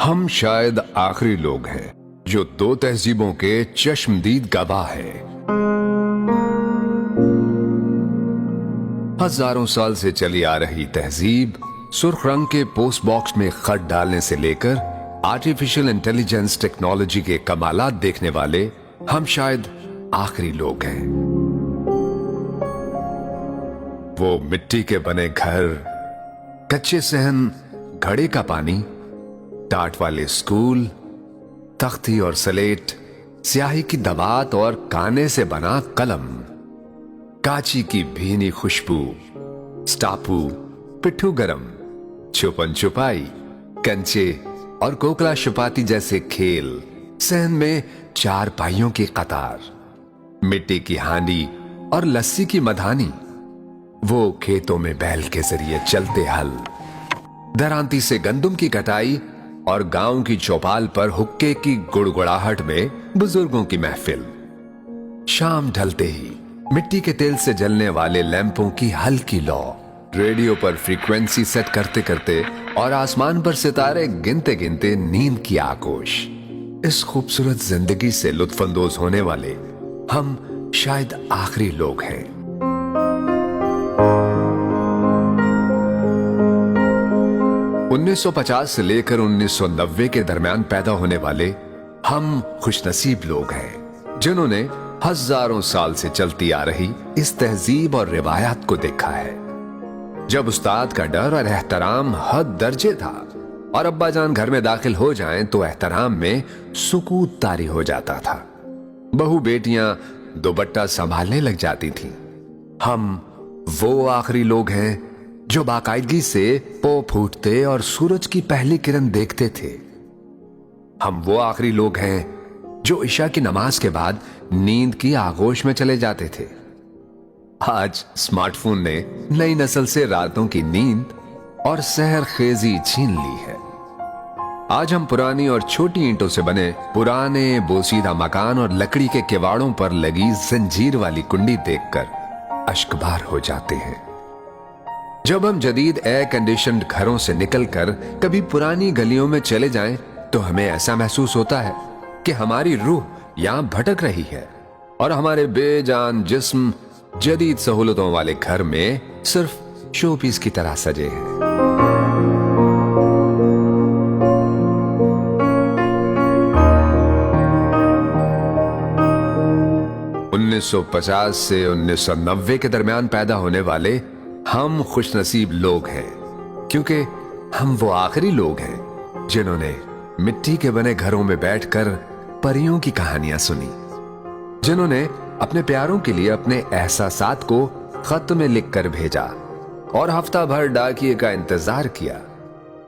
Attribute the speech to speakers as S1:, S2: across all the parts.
S1: ہم شاید آخری لوگ ہیں جو دو تہذیبوں کے چشمدید گواہ ہیں۔ ہزاروں سال سے چلی آ رہی تہذیب، سرخ رنگ کے پوسٹ باکس میں خط ڈالنے سے لے کر آرٹیفیشل انٹیلیجنس ٹیکنالوجی کے کمالات دیکھنے والے ہم شاید آخری لوگ ہیں۔ وہ مٹی کے بنے گھر، کچے صحن، گھڑے کا پانی، ٹاٹ والے اسکول، تختی اور سلیٹ، سیاہی کی دوات اور کانے سے بنا قلم، کاچی کی بھینی خوشبو، سٹاپو، پٹھو گرم، چھپن چھپائی، کنچے اور کوکلا شپاتی جیسے کھیل، صحن میں چار پائیوں کی قطار، مٹی کی ہانڈی اور لسی کی مدھانی، وہ کھیتوں میں بیل کے ذریعے چلتے ہل، درانتی سے گندم کی کٹائی اور گاؤں کی چوپال پر حکے کی گڑگڑاہٹ میں بزرگوں کی محفل، شام ڈھلتے ہی مٹی کے تیل سے جلنے والے لیمپوں کی ہلکی لو، ریڈیو پر فریکوینسی سیٹ کرتے کرتے اور آسمان پر ستارے گنتے گنتے نیند کی آگوش۔ اس خوبصورت زندگی سے لطف اندوز ہونے والے ہم شاید آخری لوگ ہیں۔ 1950 سے لے کر 1990 کے درمیان پیدا ہونے والے ہم خوش نصیب لوگ ہیں جنہوں نے ہزاروں سال سے چلتی آ رہی اس تہذیب اور روایات کو دیکھا ہے۔ جب استاد کا ڈر اور احترام حد درجے تھا اور ابا جان گھر میں داخل ہو جائیں تو احترام میں سکوت طاری ہو جاتا تھا، بہو بیٹیاں دوپٹہ سنبھالنے لگ جاتی تھیں۔ ہم وہ آخری لوگ ہیں جو باقاعدگی سے پو پھوٹتے اور سورج کی پہلی کرن دیکھتے تھے۔ ہم وہ آخری لوگ ہیں جو عشاء کی نماز کے بعد نیند کی آغوش میں چلے جاتے تھے۔ آج اسمارٹ فون نے نئی نسل سے راتوں کی نیند اور سحر خیزی چھین لی ہے۔ آج ہم پرانی اور چھوٹی اینٹوں سے بنے پرانے بوسیدہ مکان اور لکڑی کے کواڑوں پر لگی زنجیر والی کنڈی دیکھ کر اشکبار ہو جاتے ہیں۔ جب ہم جدید ایئر کنڈیشنڈ گھروں سے نکل کر کبھی پرانی گلیوں میں چلے جائیں تو ہمیں ایسا محسوس ہوتا ہے کہ ہماری روح یہاں بھٹک رہی ہے اور ہمارے بے جان جسم جدید سہولتوں والے گھر میں صرف شو پیس کی طرح سجے ہیں۔ انیس سو 1950 سے 1990 کے درمیان پیدا ہونے والے ہم خوش نصیب لوگ ہیں کیونکہ ہم وہ آخری لوگ ہیں جنہوں نے مٹی کے بنے گھروں میں بیٹھ کر پریوں کی کہانیاں سنی، جنہوں نے اپنے پیاروں کے لیے اپنے احساسات کو خط میں لکھ کر بھیجا اور ہفتہ بھر ڈاکیے کا انتظار کیا۔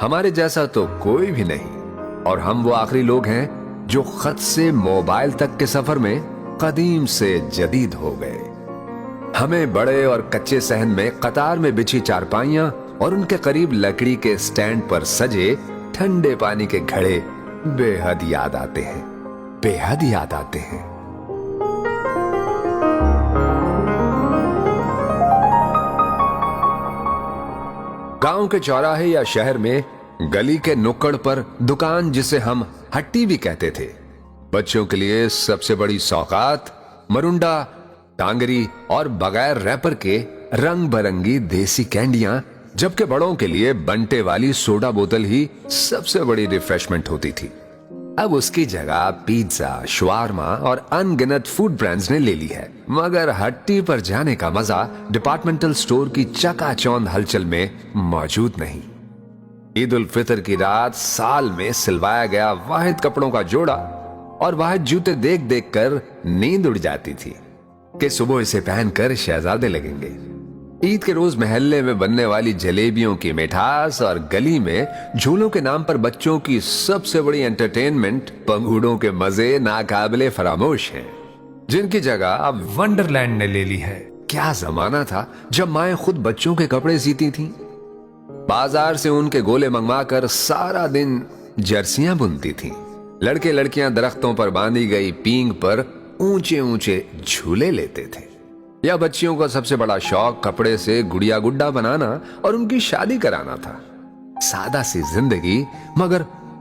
S1: ہمارے جیسا تو کوئی بھی نہیں، اور ہم وہ آخری لوگ ہیں جو خط سے موبائل تک کے سفر میں قدیم سے جدید ہو گئے۔ ہمیں بڑے اور کچے صحن میں قطار میں بچھی چارپائیاں اور ان کے قریب لکڑی کے سٹینڈ پر سجے ٹھنڈے پانی کے گھڑے بے حد یاد آتے ہیں، بے حد یاد آتے ہیں۔ گاؤں کے چوراہے یا شہر میں گلی کے نکڑ پر دکان جسے ہم ہٹی بھی کہتے تھے، بچوں کے لیے سب سے بڑی سوغات مرنڈا، ٹانگری اور بغیر ریپر کے رنگ برنگی دیسی کینڈیاں، جبکہ بڑوں کے لیے بنٹے والی سوڈا بوتل ہی سب سے بڑی ریفریشمنٹ ہوتی تھی۔ اب اس کی جگہ پیزا، شوارما اور ان گنت فوڈ برانڈز نے لے لی ہے، مگر ہٹی پر جانے کا مزہ ڈپارٹمنٹل سٹور کی چکا چوند ہلچل میں موجود نہیں۔ عید الفطر کی رات سال میں سلوایا گیا واحد کپڑوں کا جوڑا اور واحد جوتے دیکھ دیکھ کر نیند اڑ جاتی تھی کہ صبح اسے پہن کر شہزادے لگیں گے۔ عید کے روز محلے میں بننے والی جلیبیوں کی مٹھاس اور گلی میں جھولوں کے نام پر بچوں کی سب سے بڑی انٹرٹینمنٹ پنگوڑوں کے مزے ناقابل فراموش ہیں، جن کی جگہ اب ونڈرلینڈ نے لے لی ہے۔ کیا زمانہ تھا جب مائیں خود بچوں کے کپڑے سیتی تھیں، بازار سے ان کے گولے منگوا کر سارا دن جرسیاں بنتی تھیں، لڑکے لڑکیاں درختوں پر باندھی گئی پینگ پر اونچے اونچے جھولے لیتے تھے، یا بچیوں کا سب سے بڑا شوق کپڑے سے گڑیا گڈا بنانا اور ان کی شادی کرانا تھا۔ سادہ سی زندگی مگر